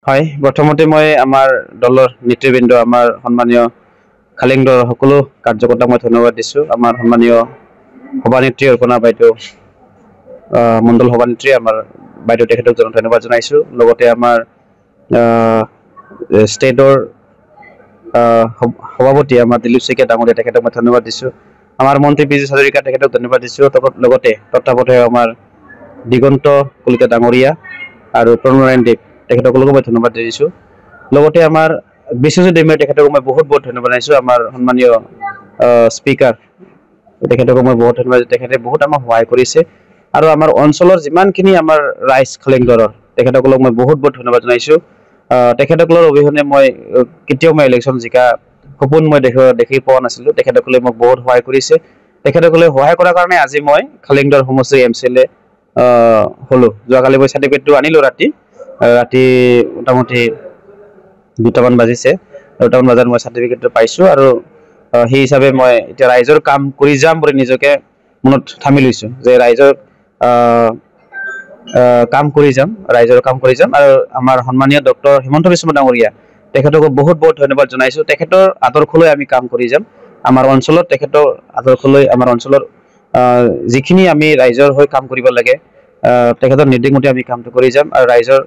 হয় প্ৰথমতে মই আমাৰ দলৰ নেতৃবৃন্দ আমাৰ সন্মানীয় খালিংদৰ সকলো কাৰ্যকৰ্তাক মই ধন্যবাদ দিছোঁ আমাৰ সন্মানীয় সভানেত্ৰী অৰ্পণা বাইদেউ মণ্ডল সভানেত্ৰী আমাৰ বাইদেউ তেখেতক ধন্যবাদ জনাইছোঁ লগতে আমাৰ ষ্টেটৰ সভাপতি আমাৰ দিলীপ শইকীয়া ডাঙৰীয়া তেখেতক মই ধন্যবাদ দিছোঁ আমাৰ মন্ত্ৰী পীযুষ হাজৰিকা তেখেতক ধন্যবাদ দিছোঁ লগতে তত্ত্বাৱধায়ক আমাৰ দিগন্ত কলিতা ডাঙৰীয়া আৰু প্ৰণয়ন দেৱ তেখেতসকলকো মই ধন্যবাদ দিছোঁ লগতে আমাৰ বিশ্বজিৎ ডেমিয়া তেখেতক মই বহুত ধন্যবাদ জনাইছোঁ আমাৰ সন্মানীয় স্পীকাৰ তেখেতক মই বহুত ধন্যবাদ তেখেতে বহুত আমাক সহায় কৰিছে আৰু আমাৰ অঞ্চলৰ যিমানখিনি আমাৰ ৰাইজ খালিংদৰৰ তেখেতসকলক মই বহুত ধন্যবাদ জনাইছোঁ তেখেতসকলৰ অবিহনে মই কেতিয়াও মই ইলেকশ্যন জিকা সপোন মই দেখি পোৱা নাছিলোঁ তেখেতসকলে মোক বহুত সহায় কৰিছে তেখেতসকলে সহায় কৰাৰ কাৰণে আজি মই খালিংদৰ সমষ্টিৰ MCLA হ'লোঁ যোৱাকালি মই চাৰ্টিফিকেটটো আনিলোঁ ৰাতি মোটামুটি 2টামান বাজিছে 2টামান বজাত মই চাৰ্টিফিকেটটো পাইছোঁ আৰু সেই হিচাপে মই এতিয়া ৰাইজৰ কাম কৰি যাম বুলি নিজকে মনত ঠামি লৈছোঁ যে ৰাইজৰ কাম কৰি যাম আৰু আমাৰ সন্মানীয় ডক্টৰ হিমন্ত বিশ্ব শৰ্মা ডাঙৰীয়া তেখেতকো বহুত ধন্যবাদ জনাইছোঁ তেখেতৰ আদৰ্শলৈ আমি কাম কৰি যাম আমাৰ অঞ্চলত তেখেতৰ আদৰ্শলৈ আমাৰ অঞ্চলৰ যিখিনি আমি ৰাইজৰ হৈ কাম কৰিব লাগে তেখেতৰ নিৰ্দেশ মতে আমি কামটো কৰি যাম আৰু ৰাইজৰ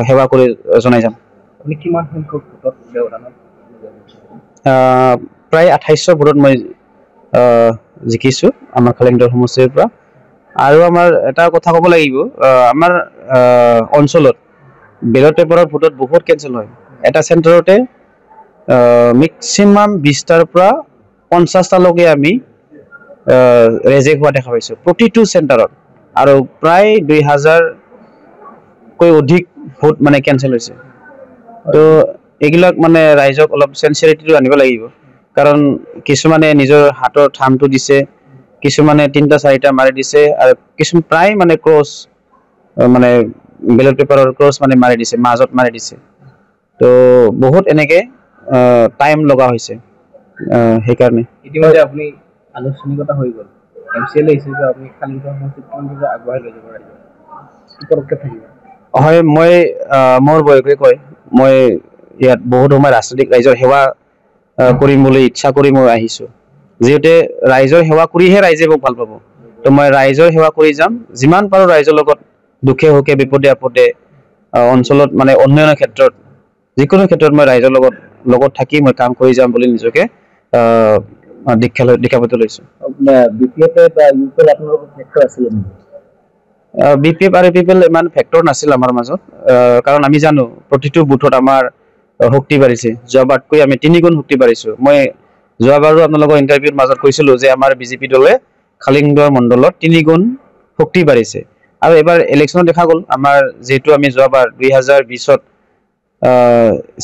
সেৱা কৰি জনাই যাম আপুনি কিমান সংখ্যক ভোটত ব্যৱধানত প্ৰায় 2800 ভোটত মই জিকিছোঁ আমাৰ খালিংদৰ সমষ্টিৰ পৰা আৰু আমাৰ এটা কথা ক'ব লাগিব আমাৰ অঞ্চলত বেলট পেপাৰৰ ভোটত বহুত কেঞ্চেল হয় এটা চেণ্টাৰতে মেক্সিমাম 20টাৰ পৰা 50টালৈকে আমি ৰেজেক্ট হোৱা দেখা পাইছোঁ প্ৰতিটো চেণ্টাৰত আৰু প্ৰায় 2000কৈ অধিক ভোট মানে কেঞ্চেল হৈছে তো এইবিলাক মানে ৰাইজক অলপ চেঞ্চিটিভিটিটো আনিব লাগিব কাৰণ কিছুমানে নিজৰ হাতৰ থামটো দিছে কিছুমানে 3টা 4টা মাৰি দিছে আৰু কিছুমান প্ৰায় মানে ক্ৰছ মানে বেলট পেপাৰৰ ক্ৰছ মানে মাৰি দিছে মাজত মাৰি দিছে তো বহুত এনেকে টাইম লগা হৈছে সেইকাৰণে ইতিমধ্যে আপুনি আনুষ্ঠানিকতা হৈ গ'ল MCLA হিচাপে আপুনি খালিংদৰ সমষ্টিত কিভাৱে আগবঢ়াই লৈ যাব ৰাইজক কি পদক্ষেপ থাকিব হয় মই মোৰ বয়সে কয় মই ইয়াত বহুত সময় ৰাইজৰ সেৱা কৰিম বুলি ইচ্ছা কৰি মই আহিছোঁ যিহেতু ৰাইজৰ সেৱা কৰিহে ৰাইজে মোক ভাল পাব তো মই ৰাইজৰ সেৱা কৰি যাম যিমান পাৰোঁ ৰাইজৰ লগত দুখে সুখে বিপদে আপদে অঞ্চলত মানে উন্নয়নৰ ক্ষেত্ৰত যিকোনো ক্ষেত্ৰত মই ৰাইজৰ লগত থাকি মই কাম কৰি যাম বুলি নিজকে দীক্ষাপত্ৰ লৈছোঁ BPF বা UPL আপোনালোকৰ ফেক্টৰ আছিলে নেকি BPF আৰু UPL ইমান ফেক্টৰ নাছিল আমাৰ মাজত কাৰণ আমি জানো প্ৰতিটো বুথত আমাৰ শক্তি বাঢ়িছে যোৱাবাৰতকৈ আমি 3 গুণ শক্তি বাঢ়িছোঁ মই যোৱাবাৰো আপোনালোকৰ ইণ্টাৰভিউৰ মাজত কৈছিলোঁ যে আমাৰ বিজেপি দলে খালিংদৰ মণ্ডলত 3 গুণ শক্তি বাঢ়িছে আৰু এবাৰ ইলেকশ্যনত দেখা গ'ল আমাৰ যেহেতু আমি যোৱাবাৰ 2020ত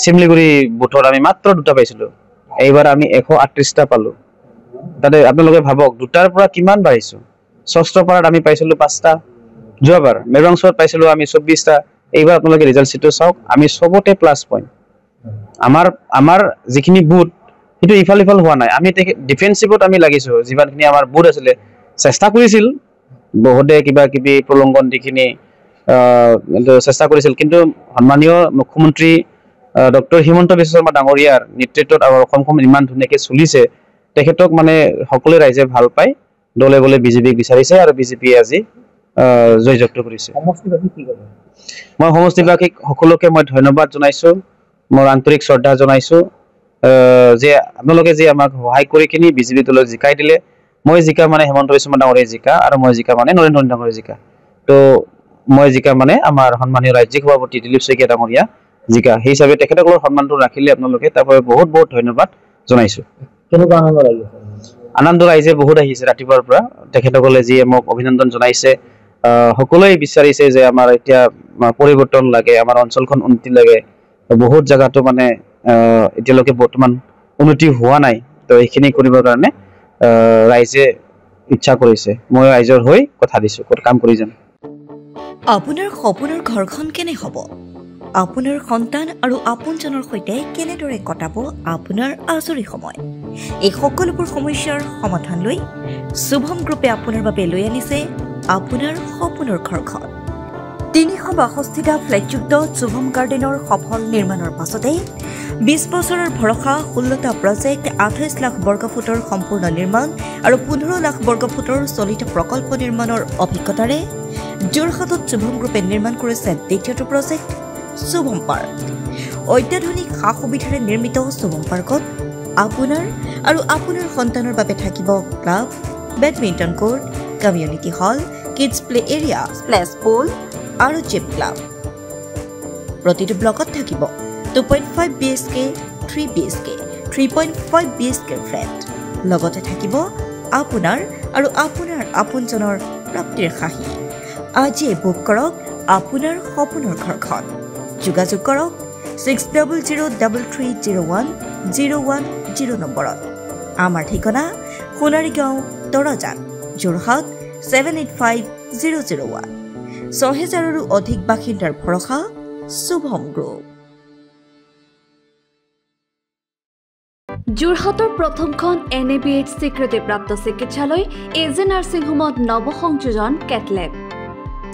চিমলিগুৰি বুথত আমি মাত্ৰ 2টা পাইছিলোঁ এইবাৰ আমি 138টা পালোঁ তাতে আপোনালোকে ভাবক 2টাৰ পৰা কিমান বাঢ়িছোঁ ষষ্ঠপাৰাত আমি পাইছিলোঁ 5টা যোৱাবাৰ মেৰংচৰত পাইছিলোঁ আমি 24টা এইবাৰ আপোনালোকে ৰিজাল্ট চিটটো চাওক আমি সবতে প্লাছ পইণ্ট আমাৰ যিখিনি বুথ সেইটো ইফাল হোৱা নাই আমি ডিফেন্সিভত আমি লাগিছোঁ যিমানখিনি আমাৰ বুথ আছিলে চেষ্টা কৰিছিল বহুতে কিবা কিবি প্ৰলংগন দিখিনি চেষ্টা কৰিছিল কিন্তু সন্মানীয় মুখ্যমন্ত্ৰী ডক্টৰ হিমন্ত বিশ্ব শৰ্মা ডাঙৰীয়াৰ নেতৃত্বত আমাৰ অসমখন ইমান ধুনীয়াকৈ চলিছে তেখেতক মানে সকলো ৰাইজে ভাল পায় দলে বলে বিজেপিক বিচাৰিছে আৰু বিজেপিয়ে আজি জয়যুক্ত কৰিছে সমষ্টিবাসী কি ক'ব মই সমষ্টিবাসীক সকলোকে মই ধন্যবাদ জনাইছোঁ মোৰ আন্তৰিক শ্ৰদ্ধা জনাইছোঁ যে আপোনালোকে যে আমাক সহায় কৰি কিনি বিজেপি দলক জিকাই দিলে মই জিকা মানে হিমন্ত বিশ্ব শৰ্মা ডাঙৰীয়া জিকা আৰু মই জিকা মানে নৰেন্দ্ৰ মোদী ডাঙৰীয়া জিকা তো মই জিকা মানে আমাৰ সন্মানীয় ৰাজ্যিক সভাপতি দিলীপ শইকীয়া ডাঙৰীয়া জিকা সেই হিচাপে তেখেতসকলৰ সন্মানটো ৰাখিলে আপোনালোকে তাৰ বাবে বহুত ধন্যবাদ জনাইছোঁ কেনেকুৱা আনন্দ লাগিছে আনন্দ ৰাইজে বহুত আহিছে ৰাতিপুৱাৰ পৰা তেখেতসকলে যিয়ে মোক অভিনন্দন জনাইছে সকলোৱে বিচাৰিছে যে আমাৰ এতিয়া পৰিৱৰ্তন লাগে আমাৰ অঞ্চলখন উন্নতি লাগে বহুত জায়গাতো মানে এতিয়ালৈকে বৰ্তমান উন্নতি হোৱা নাই তো এইখিনি কৰিবৰ কাৰণে ৰাইজে ইচ্ছা কৰিছে মই ৰাইজৰ হৈ কথা দিছোঁ কাম কৰি যাম আপোনাৰ সপোনৰ ঘৰখন কেনে হ'ব আপোনাৰ সন্তান আৰু আপোনজনৰ সৈতে কেনেদৰে কটাব আপোনাৰ আজৰি সময় এই সকলোবোৰ সমস্যাৰ সমাধান লৈ শুভম গ্ৰুপে আপোনাৰ বাবে লৈ আনিছে আপোনাৰ সপোনৰ ঘৰখন 362টা ফ্লেটযুক্ত শুভম গাৰ্ডেনৰ সফল নিৰ্মাণৰ পাছতে 20 বছৰৰ ভৰসা 16টা প্ৰজেক্ট 28 লাখ বৰ্গফুটৰ সম্পূৰ্ণ নিৰ্মাণ আৰু 15 লাখ বৰ্গফুটৰ চলিত প্ৰকল্প নিৰ্মাণৰ অভিজ্ঞতাৰে যোৰহাটত শুভম গ্ৰুপে নিৰ্মাণ কৰিছে দ্বিতীয়টো প্ৰজেক্ট শুভম পাৰ্ক। অত্যাধুনিক সা সুবিধাৰে নিৰ্মিত শুভম পাৰ্কত আপোনাৰ আৰু আপোনাৰ সন্তানৰ বাবে থাকিব club, badminton court, community hall, kids play area, splash pool আৰু জিম ক্লাব। প্ৰতিটো ব্লকত থাকিব 2.5 BHK, 3 BHK, 3.5 BHK ফ্লেট। লগতে থাকিব আপোনাৰ আৰু আপোনাৰ আপোনজনৰ প্ৰাপ্তিৰ সাহী। আজিয়ে বুক কৰক আপোনাৰ সপোনৰ ঘৰখন। যোগাযোগ কৰক 6003301010 নম্বৰত। আমাৰ ঠিকনা সোণাৰীগাঁও, তৰাজান, যোৰহাট 785001। 6000ৰো অধিক বাসিন্দাৰ ভৰসা শুভম গ্ৰুপ। যোৰহাটৰ প্ৰথমখন NABH স্বীকৃতিপ্ৰাপ্ত চিকিৎসালয় AJ নাৰ্ছিং হোমত নৱসংযোজন কেটলেব।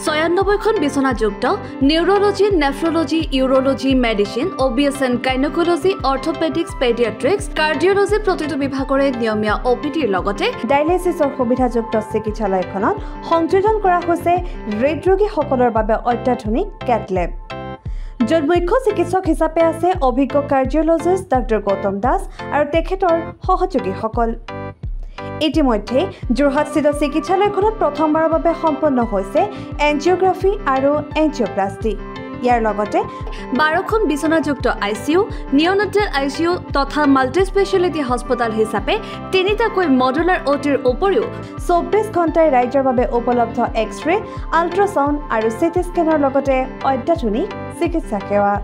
96খন বিচনাযুক্ত neurology, nephrology, urology, medicine, OBS and gynaecology, orthopaedics, paediatrics, cardiology প্ৰতিটো বিভাগৰে নিয়মীয়া OPDৰ লগতে ডায়েলিচিছৰ সুবিধাযুক্ত চিকিৎসালয়খনত সংযোজন কৰা হৈছে হৃদৰোগীসকলৰ বাবে অত্যাধুনিক কেটলেব, য'ত মুখ্য চিকিৎসক হিচাপে আছে অভিজ্ঞ কাৰ্ডিঅলজিষ্ট ডক্টৰ গৌতম দাস আৰু তেখেতৰ সহযোগীসকল। ইতিমধ্যে যোৰহাটস্থিত চিকিৎসালয়খনত প্ৰথমবাৰৰ বাবে সম্পন্ন হৈছে এনজিঅগ্ৰাফি আৰু এনজিঅপ্লাষ্টি। ইয়াৰ লগতে 12খন বিচনাযুক্ত ICU, নিঅ'নেটেল ICU তথা মাল্টি স্পেচিয়েলিটি হস্পিটেল হিচাপে 3টাকৈ মডুলাৰ OTৰ উপৰিও 24 ঘণ্টাই ৰাইজৰ বাবে উপলব্ধ এক্স-ৰে, আল্ট্ৰাছাউণ্ড আৰু CT স্কেনৰ লগতে অত্যাধুনিক চিকিৎসা সেৱা।